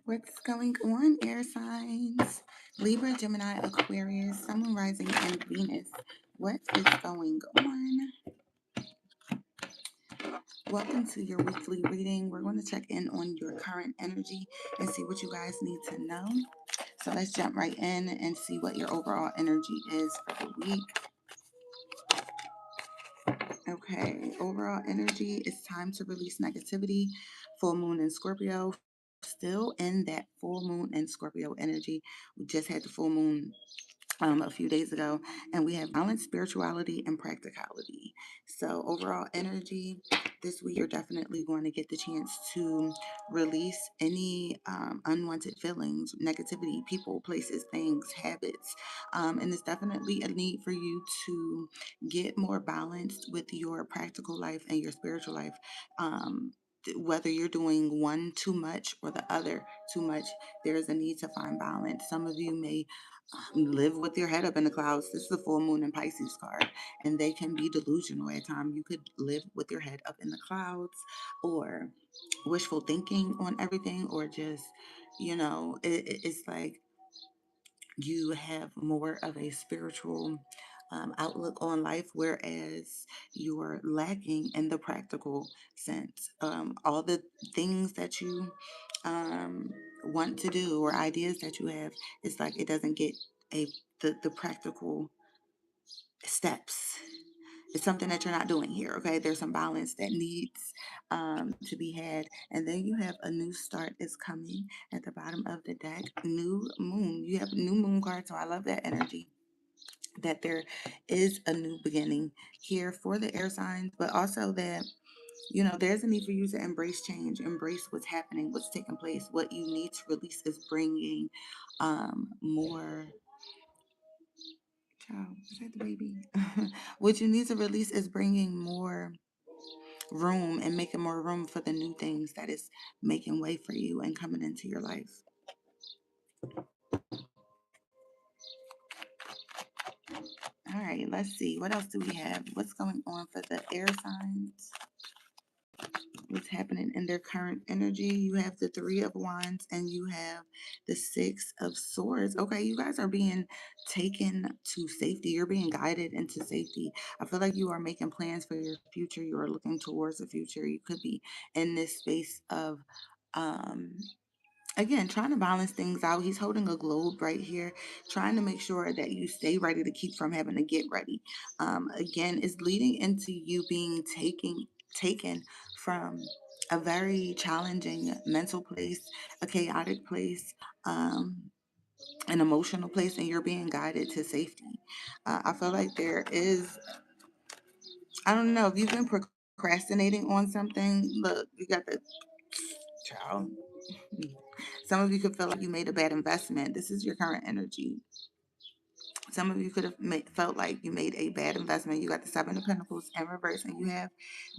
What's going on, air signs? Libra, Gemini, Aquarius, Sun, Rising, and Venus. What is going on? Welcome to your weekly reading. We're going to check in on your current energy and see what you guys need to know. So let's jump right in and see what your overall energy is for the week. Okay, overall energy, it's time to release negativity. Full moon in Scorpio, still in that full moon and Scorpio energy. We just had the full moon a few days ago, and we have balance, spirituality, and practicality. So overall energy this week, you're definitely going to get the chance to release any unwanted feelings, negativity, people, places, things, habits, and it's definitely a need for you to get more balanced with your practical life and your spiritual life. Whether you're doing one too much or the other too much, there is a need to find balance. Some of you may live with your head up in the clouds. This is the full moon in Pisces card, and they can be delusional at times. You could live with your head up in the clouds, or wishful thinking on everything, or just, it's like you have more of a spiritual outlook on life, whereas you're lacking in the practical sense. All the things that you want to do or ideas that you have, it's like it doesn't get a the practical steps. It's something that you're not doing here. Okay, there's some balance that needs to be had, and then you have a new start is coming at the bottom of the deck. New moon. You have a new moon card, so I love that energy. That there is a new beginning here for the air signs, but also that there's a need for you to embrace change, embrace what's happening, what's taking place. What you need to release is bringing more. Child, is that the baby? What you need to release is bringing more room and making more room for the new things that is making way for you and coming into your life. All right, let's see. What else do we have? What's going on for the air signs? What's happening in their current energy? You have the Three of Wands and you have the Six of Swords. Okay, you guys are being taken to safety. You're being guided into safety. I feel like you are making plans for your future. You are looking towards the future. You could be in this space of um again, trying to balance things out. He's holding a globe right here, trying to make sure that you stay ready to keep from having to get ready. Again, is leading into you being taken from a very challenging mental place, a chaotic place, an emotional place, and you're being guided to safety. I feel like there is, I don't know, if you've been procrastinating on something, look, you got the child. Some of you could feel like you made a bad investment. This is your current energy. Some of you could have felt like you made a bad investment. You got the Seven of Pentacles in reverse, and you have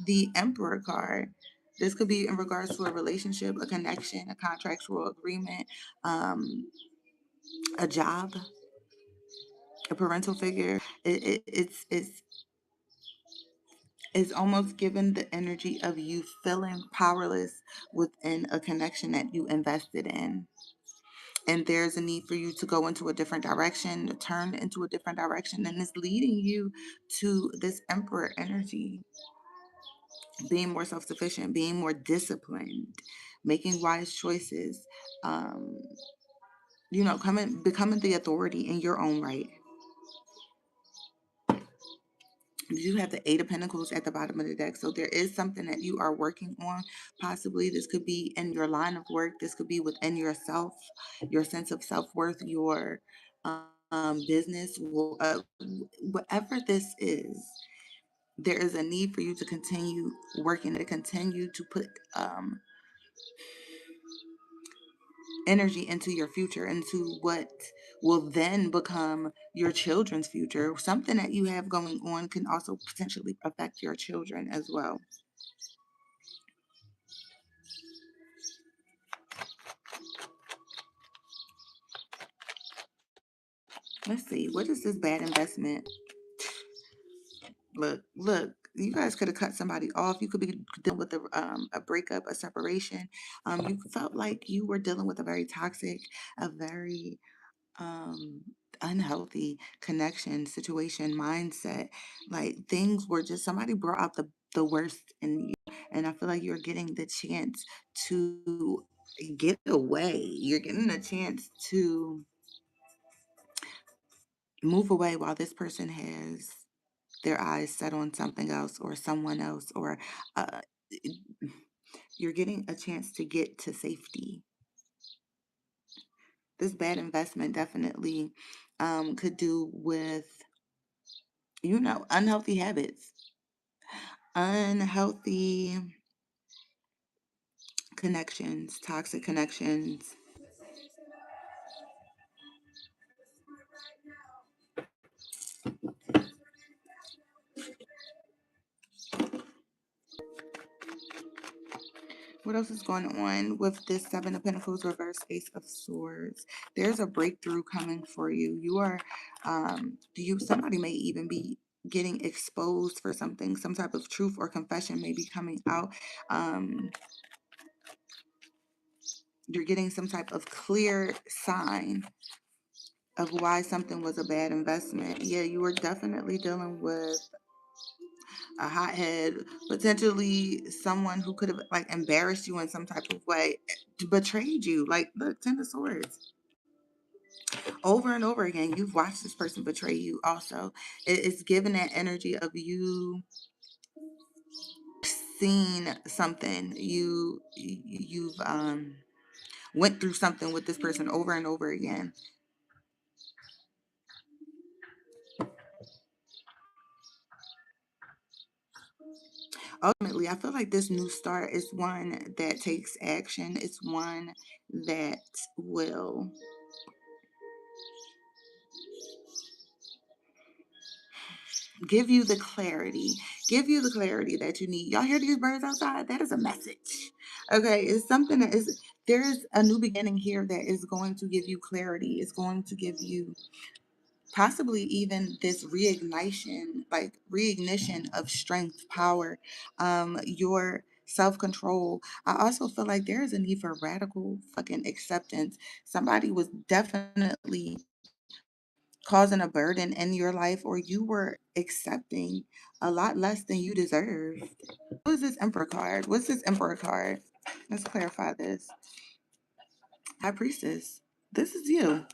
the Emperor card. This could be in regards to a relationship, a connection, a contractual agreement, a job, a parental figure. It's almost given the energy of you feeling powerless within a connection that you invested in. And there's a need for you to go into a different direction, to turn into a different direction, and it's leading you to this Emperor energy, being more self-sufficient, being more disciplined, making wise choices, um, becoming the authority in your own right. You have the Eight of Pentacles at the bottom of the deck, so there is something that you are working on. Possibly this could be in your line of work, this could be within yourself, your sense of self-worth, your business, whatever this is. There is a need for you to continue working, to continue to put energy into your future, into what will then become your children's future. Something that you have going on can also potentially affect your children as well. Let's see, what is this bad investment? Look, you guys could have cut somebody off. You could be dealing with a breakup, a separation. You felt like you were dealing with a very toxic, a very um unhealthy connection, situation, mindset. Like things were just, somebody brought out the worst in you. And I feel like you're getting the chance to get away. You're getting a chance to move away while this person has their eyes set on something else or someone else, or uh, you're getting a chance to get to safety. This bad investment definitely could do with, unhealthy habits, unhealthy connections, toxic connections. What else is going on with this Seven of Pentacles reverse Ace of Swords? There's a breakthrough coming for you. You are, somebody may even be getting exposed for something. Some type of truth or confession may be coming out. Um, you're getting some type of clear sign of why something was a bad investment. Yeah, you were definitely dealing with a hothead, potentially someone who could have like embarrassed you in some type of way, betrayed you. Like, look, Ten of Swords. Over and over again, you've watched this person betray you also. It's given that energy of you seen something. You've went through something with this person over and over again. Ultimately, I feel like this new start is one that takes action. It's one that will give you the clarity, that you need. Y'all hear these birds outside? That is a message. Okay, it's something that is, there's a new beginning here that is going to give you clarity. It's going to give you possibly even this reignition, like reignition of strength, power, your self-control. I also feel like there is a need for radical fucking acceptance. Somebody was definitely causing a burden in your life, or you were accepting a lot less than you deserve. What is this Emperor card? What's this Emperor card? Let's clarify this. High Priestess. This is you.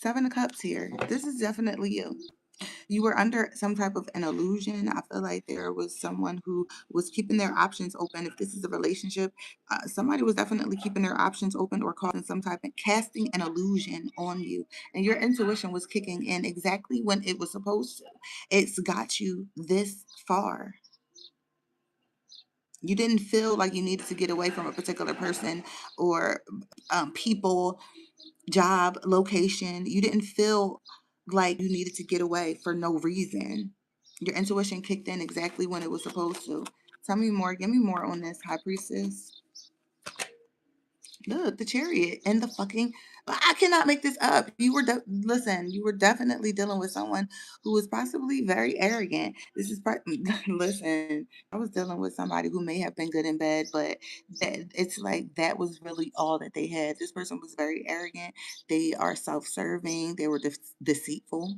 Seven of Cups here. This is definitely you. You were under some type of an illusion. I feel like there was someone who was keeping their options open. If this is a relationship, somebody was definitely keeping their options open or causing some type of casting an illusion on you. And your intuition was kicking in exactly when it was supposed to. It's got you this far. You didn't feel like you needed to get away from a particular person or people, job, location. You didn't feel like you needed to get away for no reason. Your intuition kicked in exactly when it was supposed to. Tell me more. Give me more on this, High Priestess. Look, the Chariot and the fucking. I cannot make this up. Listen. You were definitely dealing with someone who was possibly very arrogant. This is listen. I was dealing with somebody who may have been good in bed, but it's like that was really all that they had. This person was very arrogant. They are self-serving. They were deceitful,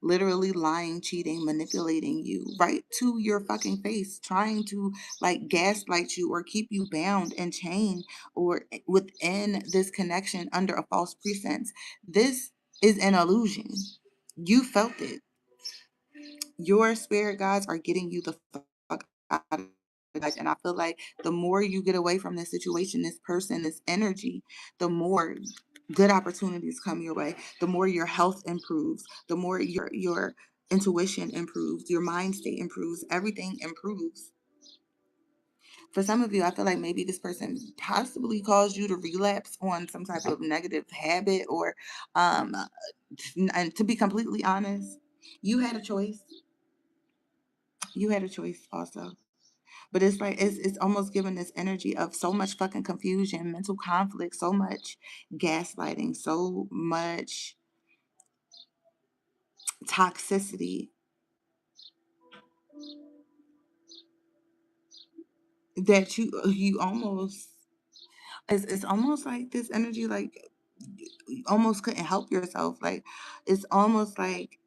literally lying, cheating, manipulating you right to your fucking face, trying to like gaslight you or keep you bound and chained or within this connection under a false pretense. This is an illusion. You felt it. Your spirit guides are getting you the fuck out of it. And I feel like the more you get away from this situation, this person, this energy, the more good opportunities come your way, the more your health improves, the more your intuition improves, your mind state improves, everything improves. For some of you, I feel like maybe this person possibly caused you to relapse on some type of negative habit, or um and to be completely honest, you had a choice. You had a choice also. But it's like it's almost giving this energy of so much fucking confusion, mental conflict, so much gaslighting, so much toxicity. that you almost, it's almost like this energy, like you almost couldn't help yourself. Like it's almost like,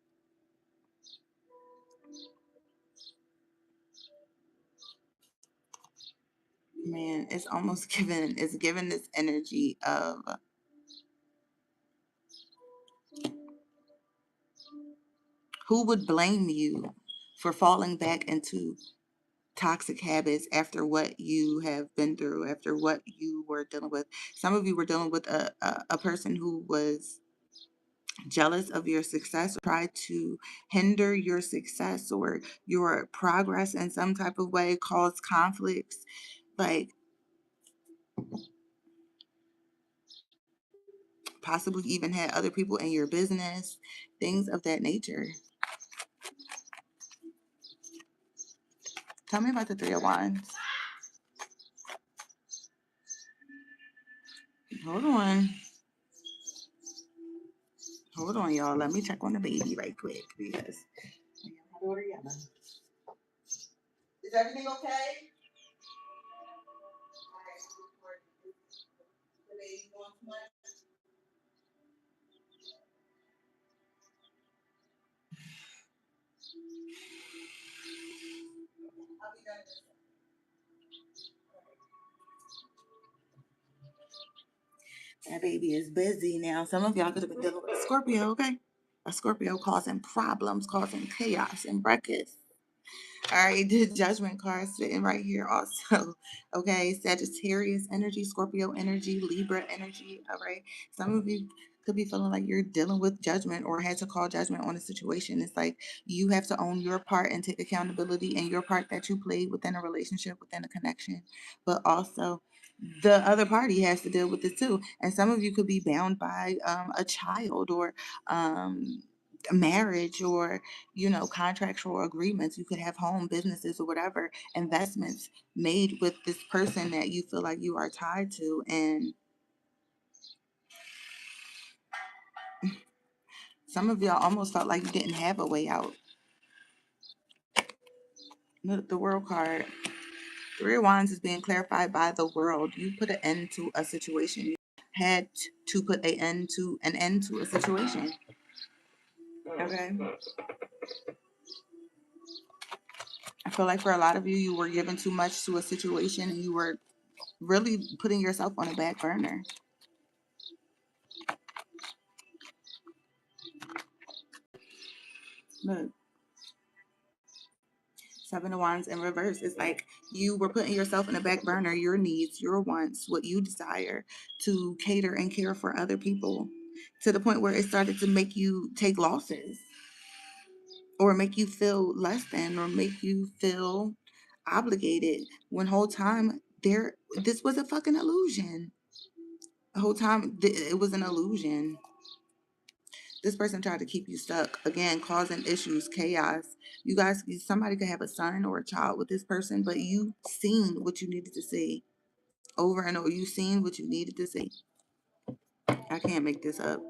man, it's almost given this energy of who would blame you for falling back into toxic habits after what you have been through, after what you were dealing with. Some of you were dealing with a person who was jealous of your success, or tried to hinder your success or your progress in some type of way, cause conflicts, like possibly even had other people in your business, things of that nature. Tell me about the Three of Wands. Hold on. Hold on, y'all. Let me check on the baby right quick because is everything okay? That baby is busy now. Some of y'all could have been dealing with a Scorpio, okay? A Scorpio causing problems, causing chaos and ruckus. All right, the judgment card sitting right here also. Okay, Sagittarius energy, Scorpio energy, Libra energy. All right, some of you could be feeling like you're dealing with judgment or had to call judgment on a situation. It's like you have to own your part and take accountability and your part that you played within a relationship, within a connection, but also the other party has to deal with it too. And some of you could be bound by a child or marriage or contractual agreements. You could have home businesses or whatever investments made with this person that you feel like you are tied to, and some of y'all almost felt like you didn't have a way out. The World card, Three of Wands is being clarified by the world. You put an end to a situation. You had to put an end to a situation. Okay, I feel like for a lot of you, you were given too much to a situation and you were really putting yourself on a back burner. Look, Seven of Wands in reverse. It's like you were putting yourself in the back burner, your needs, your wants, what you desire, to cater and care for other people, to the point where it started to make you take losses or make you feel less than or make you feel obligated when whole time this was a fucking illusion. The whole time it was an illusion. This person tried to keep you stuck, again, causing issues, chaos. You guys, somebody could have a son or a child with this person, but you seen what you needed to see over and over. You seen what you needed to see. I can't make this up.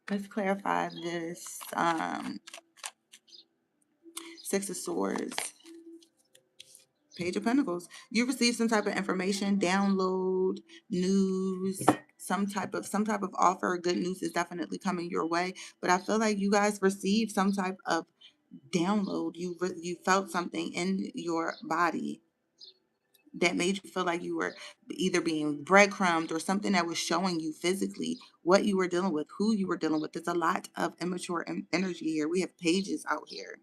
Let's clarify this. Six of Swords, Page of Pentacles. You receive some type of information, download, news, some type of offer or good news is definitely coming your way. But I feel like you guys received some type of download. You felt something in your body that made you feel like you were either being breadcrumbed or something that was showing you physically what you were dealing with, who you were dealing with. There's a lot of immature energy here. We have pages out here.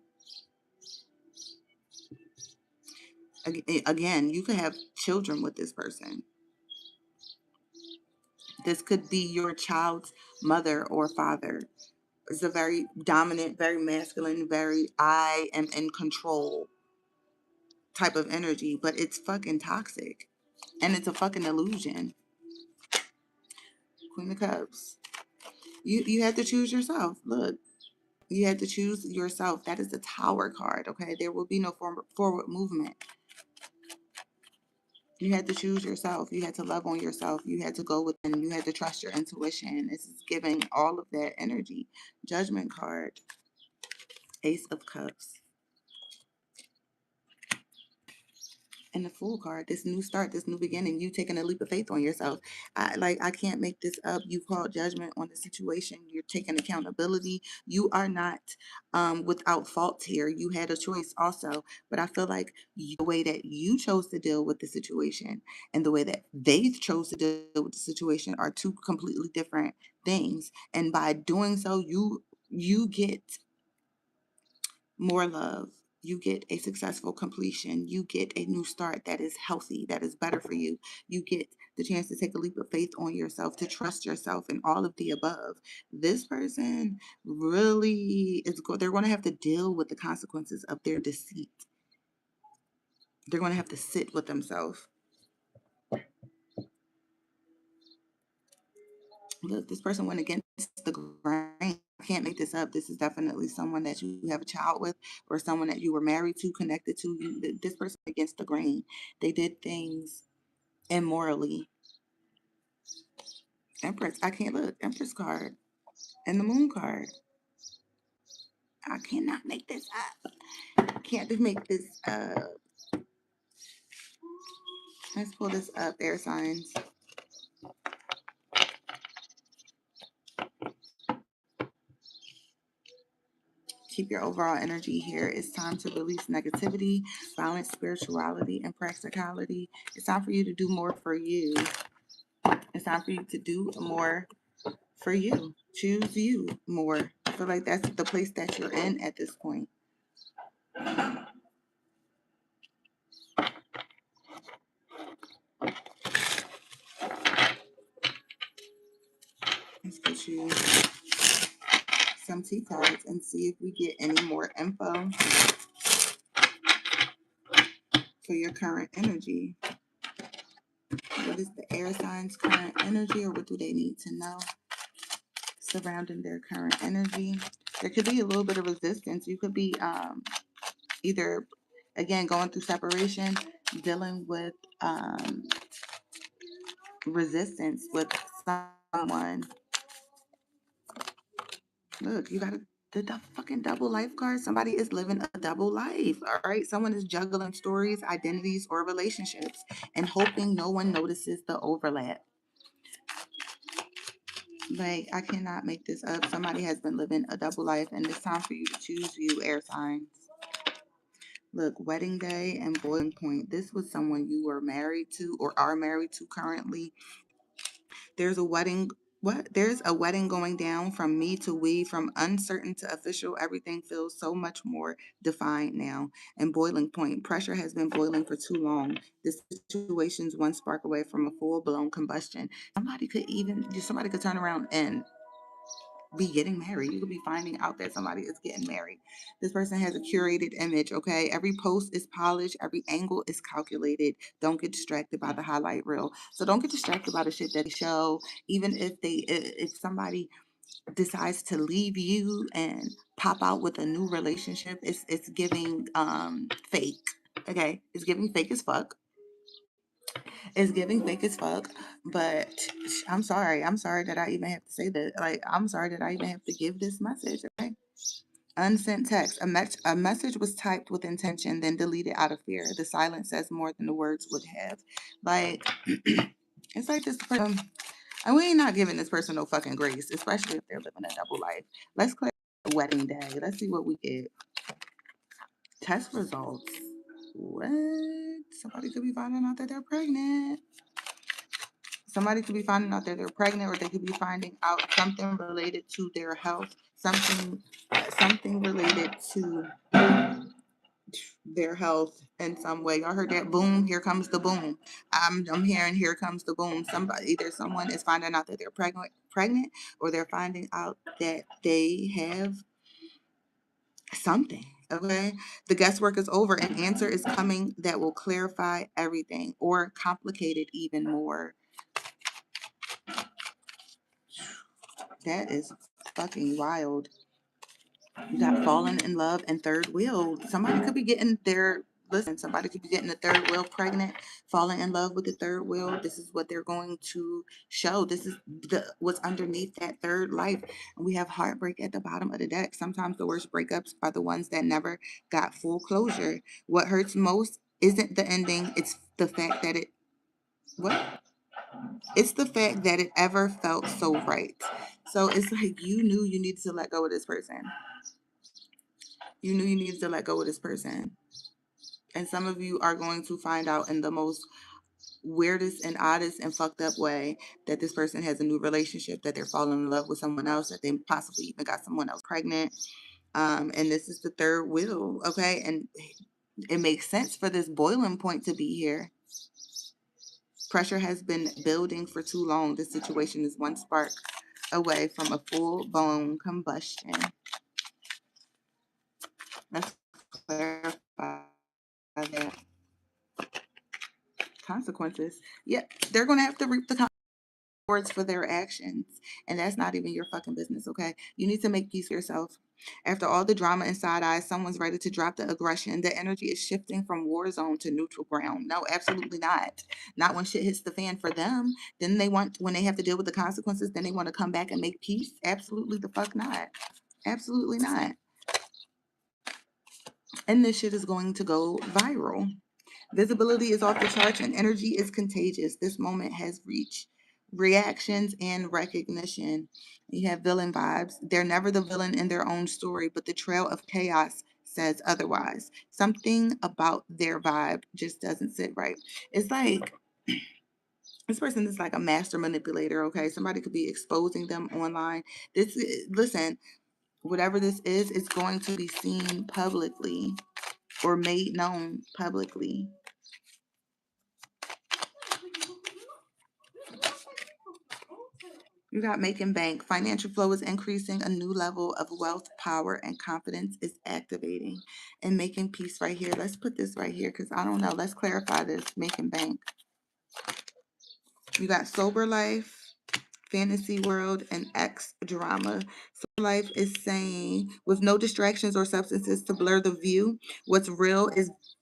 Again, you could have children with this person. This could be your child's mother or father. It's a very dominant, very masculine, very I am in control type of energy, but it's fucking toxic and it's a fucking illusion. Queen of Cups. You had to choose yourself. Look, you had to choose yourself. That is the Tower card. Okay, there will be no forward movement. You had to choose yourself. You had to love on yourself. You had to go within. You had to trust your intuition. This is giving all of that energy. Judgment card. Ace of Cups. And the Fool card, this new start, this new beginning, you taking a leap of faith on yourself. I can't make this up. You called judgment on the situation. You're taking accountability. You are not without fault here. You had a choice also, but I feel like the way that you chose to deal with the situation and the way that they chose to deal with the situation are two completely different things. And by doing so, you get more love. You get a successful completion. You get a new start that is healthy, that is better for you. You get the chance to take a leap of faith on yourself, to trust yourself, and all of the above. This person really they're going to have to deal with the consequences of their deceit. They're going to have to sit with themselves. Look, this person went against the grain. I can't make this up. This is definitely someone that you have a child with, or someone that you were married to, connected to. This person against the grain. They did things immorally. Empress, I can't look. Empress card and the Moon card. I cannot make this up. I can't just make this up. Let's pull this up, air signs. Keep your overall energy here. It's time to release negativity, balance spirituality, and practicality. It's time for you to do more for you. It's time for you to do more for you. Choose you more. I feel like that's the place that you're in at this point. Let's get you some tea cards and see if we get any more info for your current energy. What is the air signs' current energy, or what do they need to know surrounding their current energy? There could be a little bit of resistance. You could be either, again, going through separation, dealing with resistance with someone. Look, you got the fucking double life card. Somebody is living a double life. All right. Someone is juggling stories, identities, or relationships and hoping no one notices the overlap. Like, I cannot make this up. Somebody has been living a double life, and it's time for you to choose you, air signs. Look, wedding day and boiling point. This was someone you were married to or are married to currently. There's a wedding. What? There's a wedding going down from me to we, from uncertain to official. Everything feels so much more defined now. And boiling point. Pressure has been boiling for too long. This situation's one spark away from a full blown combustion. Somebody could turn around and be getting married. You could be finding out that somebody is getting married. This person has a curated image, okay? Every post is polished, every angle is calculated. Don't get distracted by the highlight reel. So don't get distracted by the shit that they show. Even if somebody decides to leave you and pop out with a new relationship, it's giving fake. Okay? It's giving fake as fuck. It's giving fake as fuck, but I'm sorry. I'm sorry that I even have to say that. Like, I'm sorry that I even have to give this message. Okay. Unsent text. A message was typed with intention, then deleted out of fear. The silence says more than the words would have. Like, it's like this person, and we ain't not giving this person no fucking grace, especially if they're living a double life. Let's clear the wedding day. Let's see what we get. Test results. What? Somebody could be finding out that they're pregnant. Somebody could be finding out that they're pregnant, or they could be finding out something related to their health, something related to their health in some way. Y'all heard that boom? Here comes the boom. I'm hearing here comes the boom. Either someone is finding out that they're pregnant, or they're finding out that they have something. Okay, the guesswork is over. An answer is coming that will clarify everything or complicate it even more. That is fucking wild. You got fallen in love and third wheel. Somebody could be getting their listen, somebody could be getting the third wheel pregnant, falling in love with the third wheel. This is what they're going to show. This is what's underneath that third life. And we have heartbreak at the bottom of the deck. Sometimes the worst breakups are the ones that never got full closure. What hurts most isn't the ending, it's the fact that what? It's the fact that it ever felt so right. So it's like you knew you needed to let go of this person. You knew you needed to let go of this person. And some of you are going to find out in the most weirdest and oddest and fucked up way that this person has a new relationship, that they're falling in love with someone else, that they possibly even got someone else pregnant. And this is the third wheel, okay? And it makes sense for this boiling point to be here. Pressure has been building for too long. This situation is one spark away from a full-blown combustion. Let's clarify that. Consequences. Yep, they're going to have to reap the consequences for their actions. And that's not even your fucking business, okay? You need to make peace for yourself. After all the drama and side eyes, someone's ready to drop the aggression. The energy is shifting from war zone to neutral ground. No, absolutely not. Not when shit hits the fan for them. Then they want, when they have to deal with the consequences, then they want to come back and make peace. Absolutely the fuck not. Absolutely not. And this shit is going to go viral. Visibility is off the charts and energy is contagious. This moment has reached reactions and recognition. You have villain vibes. They're never the villain in their own story, but the trail of chaos says otherwise. Something about their vibe just doesn't sit right. It's like this person is like a master manipulator, okay? Somebody could be exposing them online. Listen, whatever this is, it's going to be seen publicly or made known publicly. You got making bank. Financial flow is increasing. A new level of wealth, power, and confidence is activating. And making peace right here. Let's put this right here because I don't know. Let's clarify this. Making bank. You got sober life, fantasy world, and X drama. Sober life is saying, with no distractions or substances to blur the view, what's real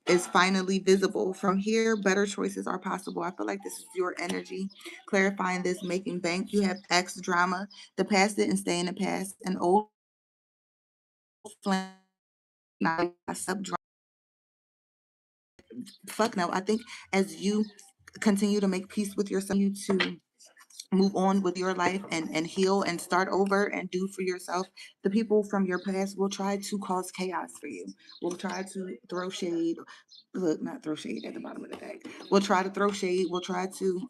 is finally visible. From here, better choices are possible. I feel like this is your energy. Clarifying this, making bank. You have X drama. The past didn't stay in the past. An old flame, not sub drama. Fuck no. I think as you continue to make peace with yourself, you to move on with your life and heal and start over and do for yourself. The people from your past will try to cause chaos for you, will try to throw shade. Look, not throw shade at the bottom of the deck. We'll try to throw shade. We'll try to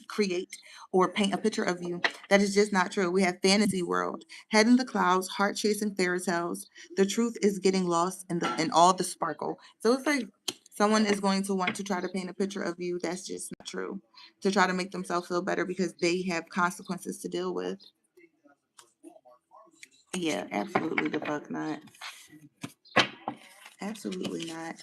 create or paint a picture of you that is just not true. We have fantasy world, head in the clouds, heart chasing fairy tales. The truth is getting lost in all the sparkle. So it's like someone is going to want to try to paint a picture of you that's just not true, to try to make themselves feel better because they have consequences to deal with. Yeah, absolutely the fuck not. Absolutely not.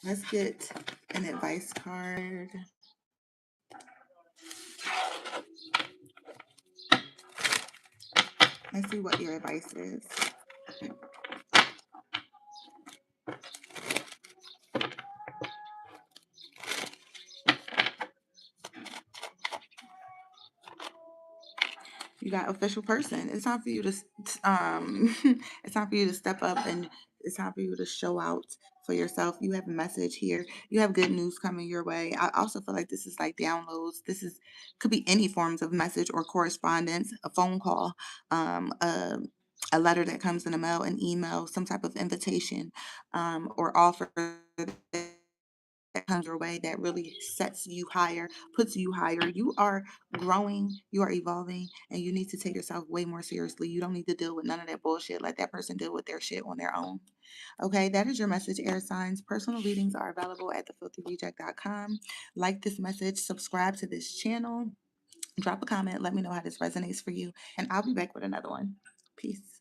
Let's get an advice card. Let's see what your advice is. You got official person. It's time for you to it's time for you to step up, and it's time for you to show out for yourself. You have a message here. You have good news coming your way. I also feel like this is like downloads. This is could be any forms of message or correspondence, a phone call, a letter that comes in the mail, an email, some type of invitation, or offer that comes your way that really sets you higher, puts you higher. You are growing, you are evolving, and you need to take yourself way more seriously. You don't need to deal with none of that bullshit. Let that person deal with their shit on their own. Okay, that is your message, air signs. Personal readings are available at thefilthyreject.com. Like this message, subscribe to this channel, drop a comment, let me know how this resonates for you, and I'll be back with another one. Peace.